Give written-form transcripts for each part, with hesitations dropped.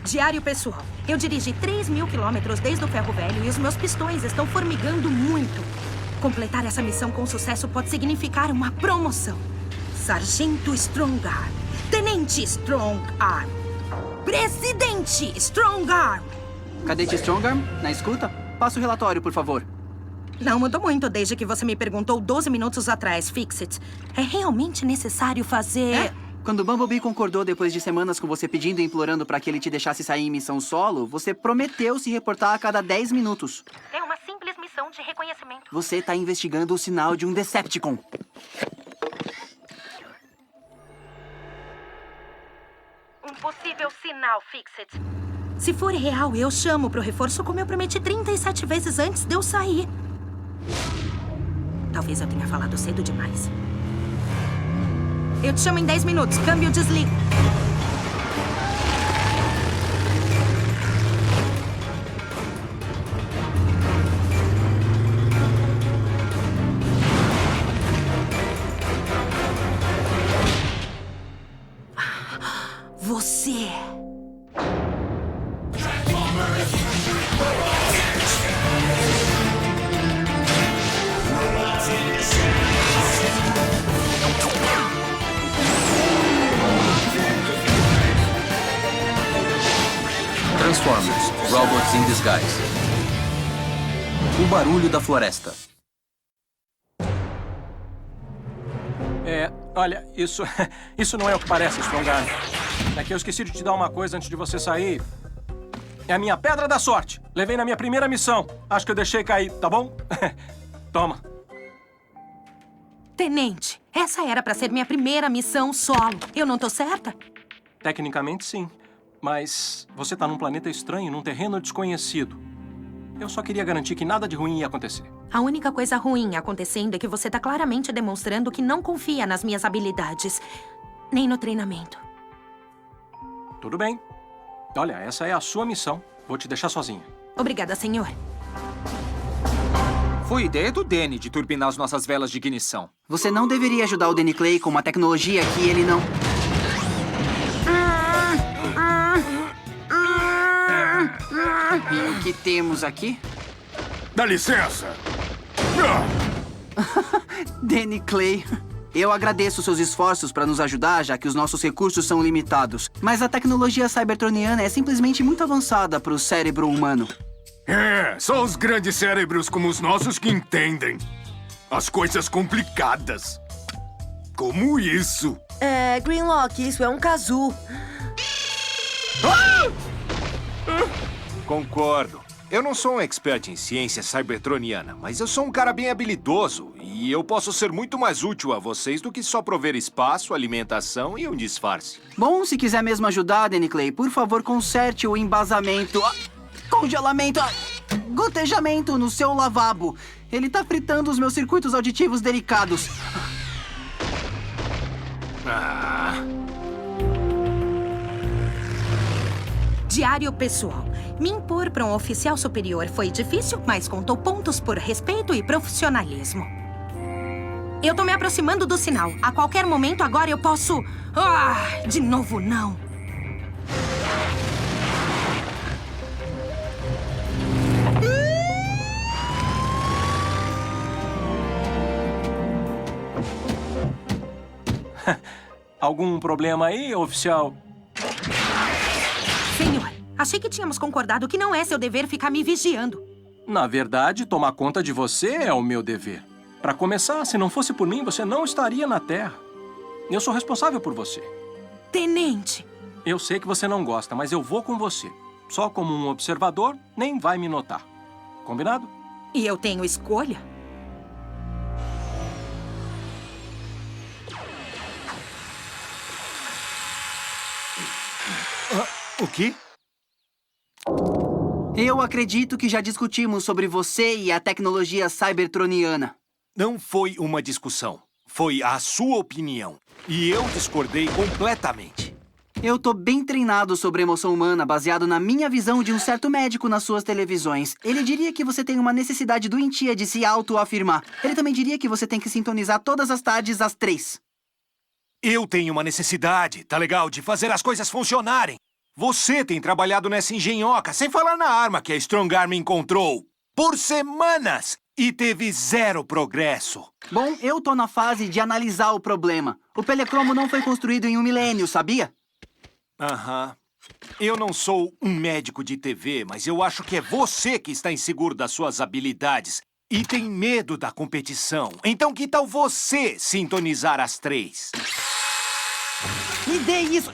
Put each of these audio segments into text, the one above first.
Diário pessoal. Eu dirigi 3.000 quilômetros desde o Ferro Velho e os meus pistões estão formigando muito. Completar essa missão com sucesso pode significar uma promoção. Sargento Strongarm. Tenente Strongarm. Presidente Strongarm. Cadete Strongarm, na escuta? Passa o relatório, por favor. Não mudou muito desde que você me perguntou 12 minutos atrás, Fix-It. É realmente necessário fazer... Quando o Bumblebee concordou depois de semanas com você pedindo e implorando para que ele te deixasse sair em missão solo, você prometeu se reportar a cada 10 minutos. É uma simples missão de reconhecimento. Você está investigando o sinal de um Decepticon. Um possível sinal, Fix-It. Se for real, eu chamo pro reforço como eu prometi 37 vezes antes de eu sair. Talvez eu tenha falado cedo demais. Eu te chamo em 10 minutos. Câmbio, desliga. Você... Transformers, Robots in Disguise. O barulho da floresta. Olha, isso não é o que parece, Strongarm. É que eu esqueci de te dar uma coisa antes de você sair. É a minha pedra da sorte. Levei na minha primeira missão. Acho que eu deixei cair, tá bom? Toma. Tenente, essa era pra ser minha primeira missão solo. Eu não tô certa? Tecnicamente, sim. Mas você tá num planeta estranho, num terreno desconhecido. Eu só queria garantir que nada de ruim ia acontecer. A única coisa ruim acontecendo é que você tá claramente demonstrando que não confia nas minhas habilidades, nem no treinamento. Tudo bem. Olha, essa é a sua missão. Vou te deixar sozinha. Obrigada, senhor. Foi ideia do Danny de turbinar as nossas velas de ignição. Você não deveria ajudar o Danny Clay com uma tecnologia que ele não... E o que temos aqui? Dá licença! Danny Clay, eu agradeço seus esforços para nos ajudar, já que os nossos recursos são limitados. Mas a tecnologia cybertroniana é simplesmente muito avançada para o cérebro humano. Só os grandes cérebros como os nossos que entendem as coisas complicadas. Como isso? Greenlock, isso é um kazoo. Concordo. Eu não sou um expert em ciência cybertroniana, mas eu sou um cara bem habilidoso e eu posso ser muito mais útil a vocês do que só prover espaço, alimentação e um disfarce. Bom, se quiser mesmo ajudar, Danny Clay, por favor, conserte o embasamento... congelamento... gotejamento no seu lavabo. Ele tá fritando os meus circuitos auditivos delicados. Diário pessoal. Me impor para um oficial superior foi difícil, mas contou pontos por respeito e profissionalismo. Eu tô me aproximando do sinal. A qualquer momento agora eu posso... de novo não. Algum problema aí, oficial? Senhor, achei que tínhamos concordado que não é seu dever ficar me vigiando. Na verdade, tomar conta de você é o meu dever. Para começar, se não fosse por mim, você não estaria na Terra. Eu sou responsável por você. Tenente! Eu sei que você não gosta, mas eu vou com você. Só como um observador, nem vai me notar. Combinado? E eu tenho escolha? O quê? Eu acredito que já discutimos sobre você e a tecnologia cybertroniana. Não foi uma discussão. Foi a sua opinião. E eu discordei completamente. Eu tô bem treinado sobre emoção humana, baseado na minha visão de um certo médico nas suas televisões. Ele diria que você tem uma necessidade doentia de se autoafirmar. Ele também diria que você tem que sintonizar todas as tardes às 3. Eu tenho uma necessidade, tá legal, de fazer as coisas funcionarem. Você tem trabalhado nessa engenhoca, sem falar na arma que a Strongarm encontrou. Por semanas! E teve zero progresso. Bom, eu tô na fase de analisar o problema. O Pelecromo não foi construído em um milênio, sabia? Aham. Eu não sou um médico de TV, mas eu acho que é você que está inseguro das suas habilidades e tem medo da competição. Então que tal você sintonizar as 3? Me dê isso.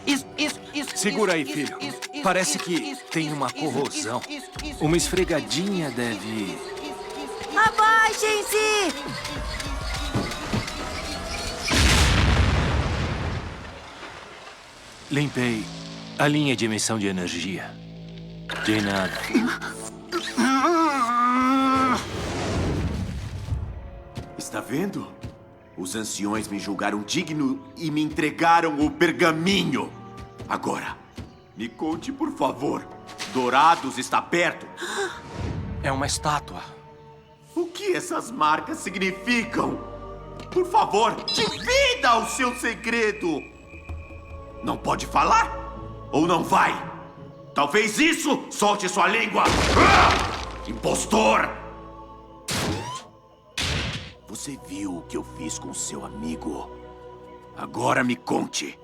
Segura aí, filho. Parece que tem uma corrosão. Uma esfregadinha deve... Abaixem-se! Limpei a linha de emissão de energia. De nada. Está vendo? Os anciões me julgaram digno e me entregaram o pergaminho. Agora, me conte, por favor. Dourados está perto? É uma estátua. O que essas marcas significam? Por favor, divida o seu segredo. Não pode falar? Ou não vai? Talvez isso solte sua língua. Impostor! Você viu o que eu fiz com seu amigo? Agora me conte.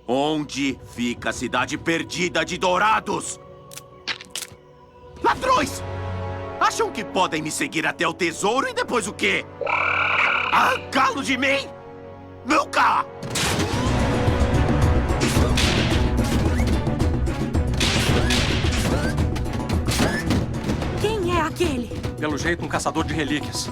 Onde fica a cidade perdida de Dourados? Ladrões! Acham que podem me seguir até o tesouro e depois o quê? Arrancá-lo de mim? Nunca! Quem é aquele? Pelo jeito, um caçador de relíquias.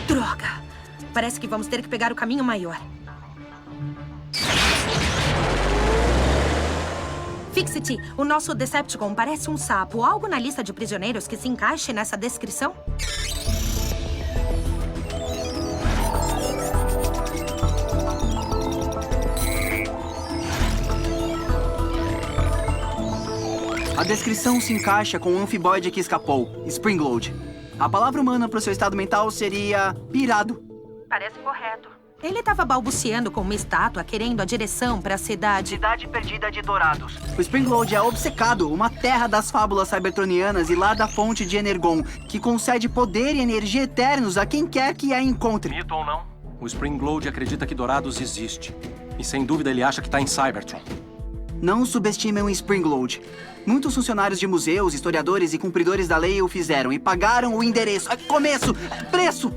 Droga! Parece que vamos ter que pegar o caminho maior. Fixity, o nosso Decepticon parece um sapo. Algo na lista de prisioneiros que se encaixe nessa descrição? A descrição se encaixa com o anfibóide que escapou, Springload. A palavra humana para o seu estado mental seria pirado. Parece correto. Ele estava balbuciando com uma estátua, querendo a direção para a cidade. Cidade perdida de Dourados. O Springload é obcecado, uma terra das fábulas cybertronianas e lá da fonte de Energon, que concede poder e energia eternos a quem quer que a encontre. Mito ou não, o Springload acredita que Dourados existe. E sem dúvida ele acha que está em Cybertron. Não subestimem o Springload. Muitos funcionários de museus, historiadores e cumpridores da lei o fizeram e pagaram o endereço. Preço!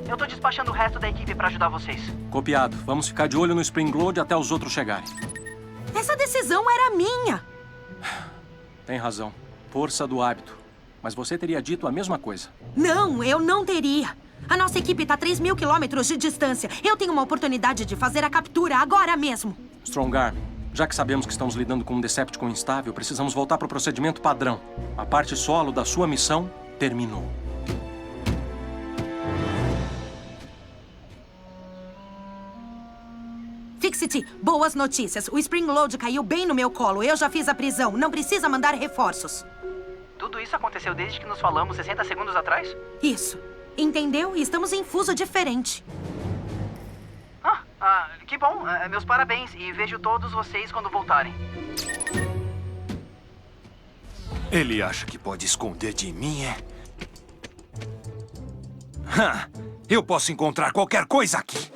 Eu tô despachando o resto da equipe pra ajudar vocês. Copiado. Vamos ficar de olho no Springload até os outros chegarem. Essa decisão era minha. Tem razão. Força do hábito. Mas você teria dito a mesma coisa. Não, eu não teria. A nossa equipe está a 3.000 quilômetros de distância. Eu tenho uma oportunidade de fazer a captura agora mesmo. Strongarm, já que sabemos que estamos lidando com um Decepticon instável, precisamos voltar para o procedimento padrão. A parte solo da sua missão terminou. Fixity, boas notícias. O Springload caiu bem no meu colo. Eu já fiz a prisão. Não precisa mandar reforços. Tudo isso aconteceu desde que nos falamos 60 segundos atrás? Isso. Entendeu? Estamos em fuso diferente. Que bom. Meus parabéns. E vejo todos vocês quando voltarem. Ele acha que pode esconder de mim, é? Eu posso encontrar qualquer coisa aqui.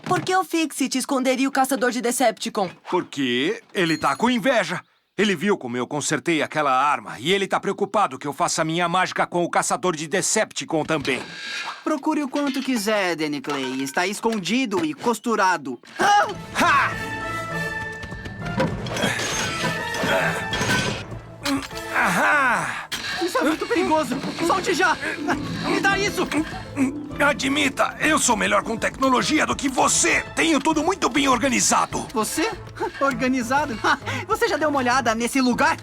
Por que o Fixit esconderia o caçador de Decepticon? Porque ele tá com inveja. Ele viu como eu consertei aquela arma e ele tá preocupado que eu faça minha mágica com o caçador de Decepticon também. Procure o quanto quiser, Danny Clay. Está escondido e costurado. Ha! Isso é muito perigoso! Solte já! Me dá isso! Admita, eu sou melhor com tecnologia do que você. Tenho tudo muito bem organizado. Você? Organizado? Você já deu uma olhada nesse lugar?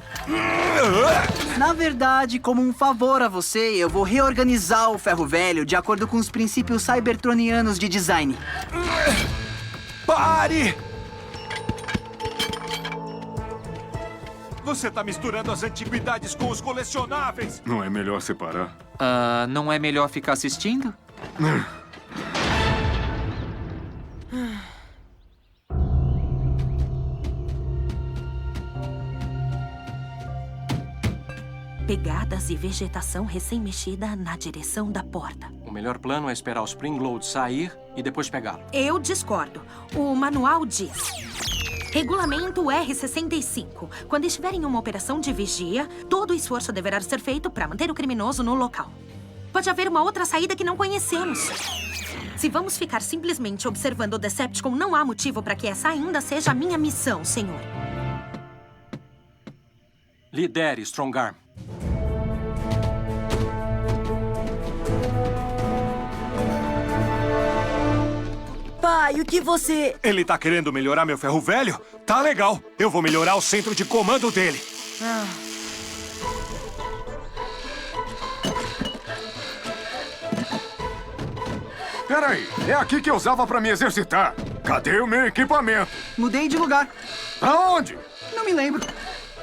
Na verdade, como um favor a você, eu vou reorganizar o ferro velho de acordo com os princípios cybertronianos de design. Pare! Você tá misturando as antiguidades com os colecionáveis. Não é melhor separar? Não é melhor ficar assistindo? Pegadas e vegetação recém-mexida na direção da porta. O melhor plano é esperar o Spring Load sair e depois pegá-lo. Eu discordo. O manual diz... Regulamento R65. Quando estiver em uma operação de vigia, todo o esforço deverá ser feito para manter o criminoso no local. Pode haver uma outra saída que não conhecemos. Se vamos ficar simplesmente observando o Decepticon, não há motivo para que essa ainda seja a minha missão, senhor. Lidere, Strongarm. Pai, o que você... Ele tá querendo melhorar meu ferro velho? Tá legal. Eu vou melhorar o centro de comando dele. Peraí, é aqui que eu usava pra me exercitar. Cadê o meu equipamento? Mudei de lugar. Aonde? Não me lembro.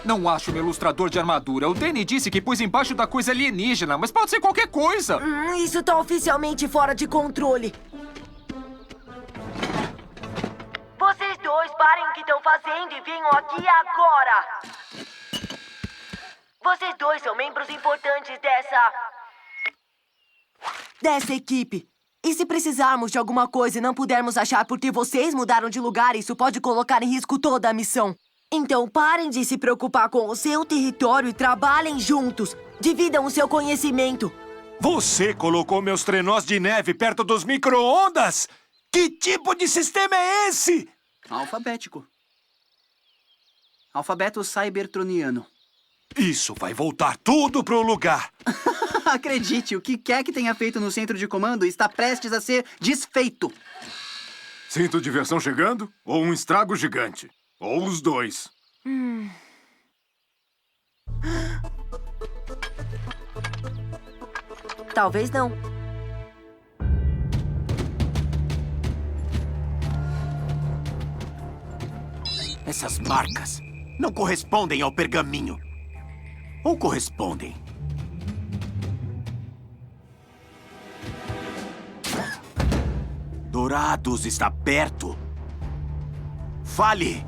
Não acho meu ilustrador de armadura. O Danny disse que pôs embaixo da coisa alienígena, mas pode ser qualquer coisa. Isso tá oficialmente fora de controle. Vocês dois parem o que estão fazendo e venham aqui agora. Vocês dois são membros importantes dessa equipe. E se precisarmos de alguma coisa e não pudermos achar porque vocês mudaram de lugar, isso pode colocar em risco toda a missão. Então parem de se preocupar com o seu território e trabalhem juntos. Dividam o seu conhecimento. Você colocou meus trenós de neve perto dos micro-ondas? Que tipo de sistema é esse? Alfabético. Alfabeto cybertroniano. Isso vai voltar tudo pro lugar. Acredite, o que quer que tenha feito no centro de comando está prestes a ser desfeito. Sinto diversão chegando? Ou um estrago gigante? Ou os dois? Talvez não. Essas marcas não correspondem ao pergaminho. Ou correspondem? Dourados está perto. Fale!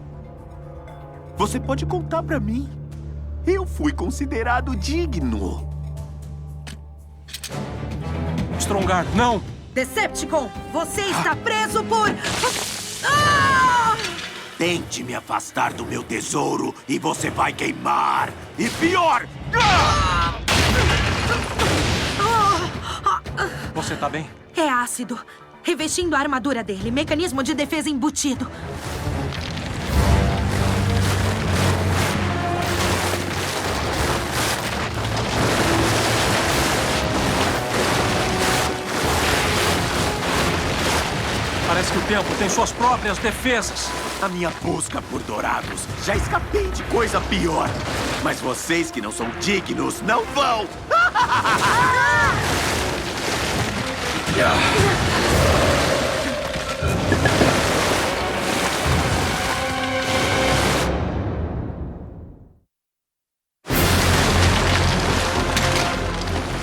Você pode contar pra mim. Eu fui considerado digno. Strongarm, não! Decepticon, você está preso por... Tente me afastar do meu tesouro e você vai queimar. E pior... Você tá bem? É ácido. Revestindo a armadura dele. Mecanismo de defesa embutido. Parece que o tempo tem suas próprias defesas. A minha busca por dourados. Já escapei de coisa pior. Mas vocês que não são dignos não vão.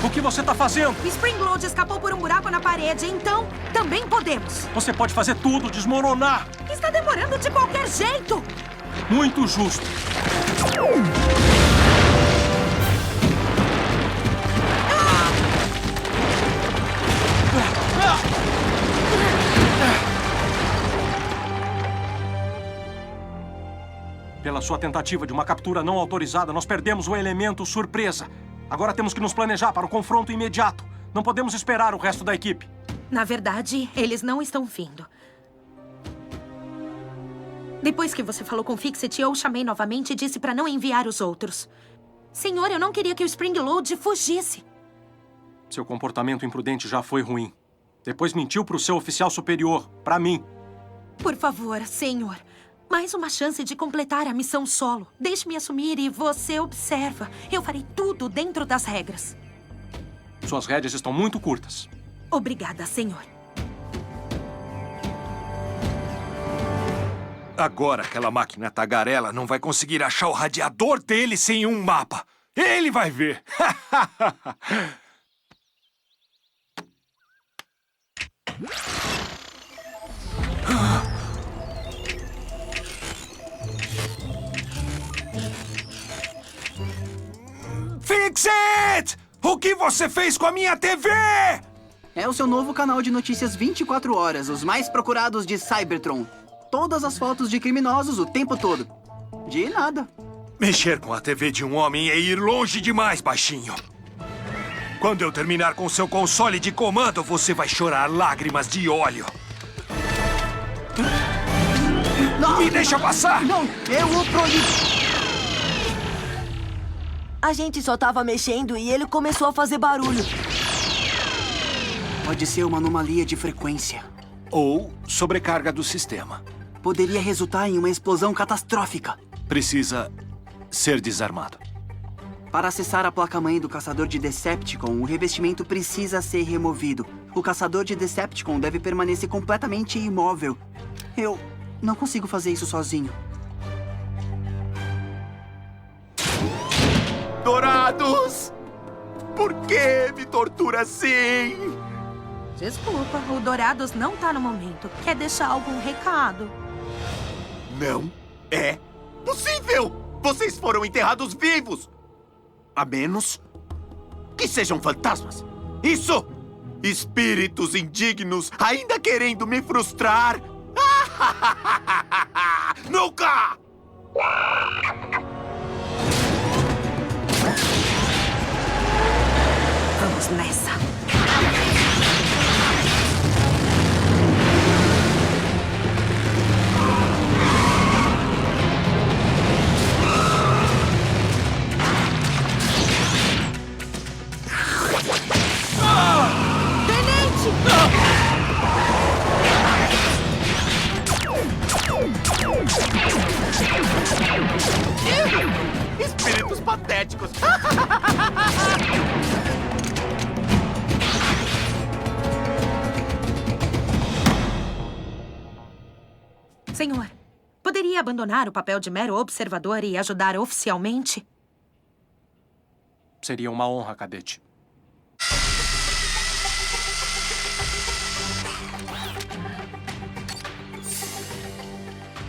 O que você tá fazendo? Springload escapou por um buraco na parede, então também podemos. Você pode fazer tudo desmoronar. Está demorando de qualquer jeito. Muito justo. Pela sua tentativa de uma captura não autorizada, nós perdemos o elemento surpresa. Agora temos que nos planejar para o confronto imediato. Não podemos esperar o resto da equipe. Na verdade, eles não estão vindo. Depois que você falou com Fixit, eu chamei novamente e disse para não enviar os outros. Senhor, eu não queria que o Springload fugisse. Seu comportamento imprudente já foi ruim. Depois mentiu pro seu oficial superior, pra mim. Por favor, senhor. Mais uma chance de completar a missão solo. Deixe-me assumir e você observa. Eu farei tudo dentro das regras. Suas rédeas estão muito curtas. Obrigada, senhor. Agora aquela máquina tagarela não vai conseguir achar o radiador dele sem um mapa. Ele vai ver. Fix-It! O que você fez com a minha TV? É o seu novo canal de notícias 24 horas, os mais procurados de Cybertron. Todas as fotos de criminosos o tempo todo. De nada. Mexer com a TV de um homem é ir longe demais, baixinho. Quando eu terminar com seu console de comando, você vai chorar lágrimas de óleo. Não! Me deixa passar! Não, eu o proíbo! A gente só tava mexendo e ele começou a fazer barulho. Pode ser uma anomalia de frequência. Ou sobrecarga do sistema. Poderia resultar em uma explosão catastrófica. Precisa ser desarmado. Para acessar a placa-mãe do caçador de Decepticon, o revestimento precisa ser removido. O caçador de Decepticon deve permanecer completamente imóvel. Eu não consigo fazer isso sozinho. Dourados! Por que me tortura assim? Desculpa, o Dourados não tá no momento. Quer deixar algum recado? Não é possível! Vocês foram enterrados vivos! A menos que sejam fantasmas. Isso! Espíritos indignos ainda querendo me frustrar! Nunca! Vamos nessa. Espíritos patéticos! Senhor, poderia abandonar o papel de mero observador e ajudar oficialmente? Seria uma honra, cadete.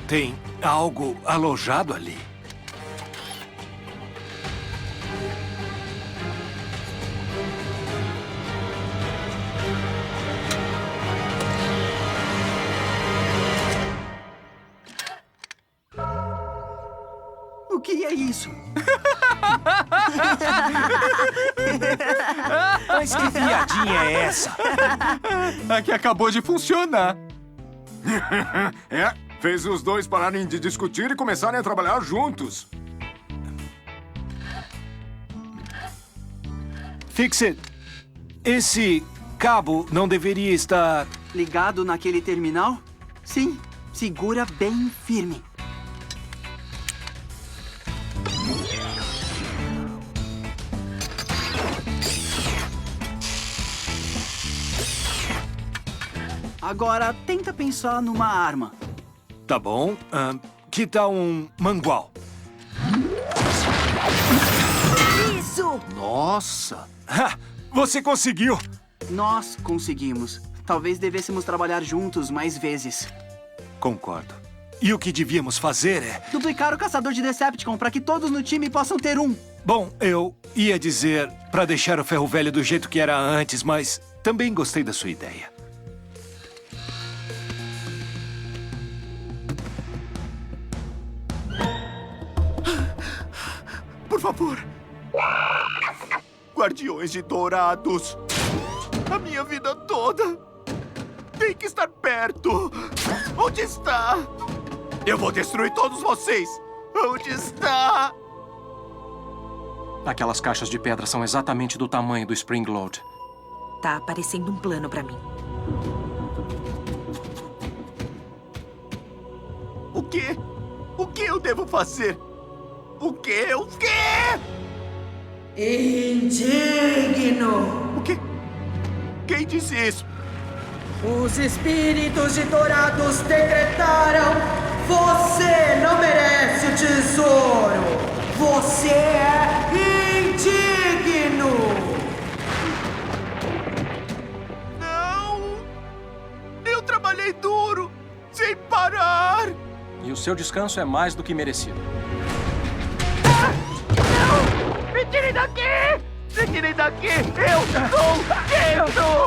Tem algo alojado ali. O que é isso? Mas que piadinha é essa? A que acabou de funcionar. É, fez os dois pararem de discutir e começarem a trabalhar juntos. Fix-It. Esse cabo não deveria estar... Ligado naquele terminal? Sim, segura bem firme. Agora, tenta pensar numa arma. Tá bom. Que tal um mangual? Isso! Nossa! Você conseguiu! Nós conseguimos. Talvez devêssemos trabalhar juntos mais vezes. Concordo. E o que devíamos fazer é... Duplicar o caçador de Decepticon para que todos no time possam ter um. Bom, eu ia dizer pra deixar o ferro velho do jeito que era antes, mas também gostei da sua ideia. Por favor. Guardiões de Dourados. A minha vida toda tem que estar perto. Onde está? Eu vou destruir todos vocês. Onde está? Aquelas caixas de pedra são exatamente do tamanho do Springload. Tá aparecendo um plano pra mim. O quê? O que eu devo fazer? O quê? O quê? Indigno! O quê? Quem disse isso? Os espíritos de Dourados decretaram: você não merece o tesouro! Você é indigno! Não! Eu trabalhei duro, sem parar! E o seu descanso é mais do que merecido. Me tirem daqui! Me tirem daqui! Eu sou preso!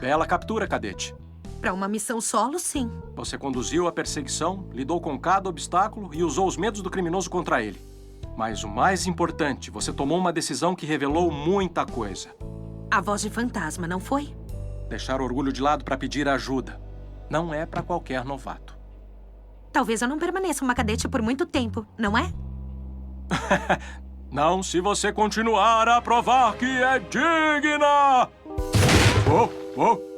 Bela captura, cadete. Pra uma missão solo, sim. Você conduziu a perseguição, lidou com cada obstáculo e usou os medos do criminoso contra ele. Mas o mais importante, você tomou uma decisão que revelou muita coisa. A voz de fantasma, não foi? Deixar o orgulho de lado para pedir ajuda. Não é para qualquer novato. Talvez eu não permaneça uma cadete por muito tempo, não é? Não, se você continuar a provar que é digna! Oh, oh.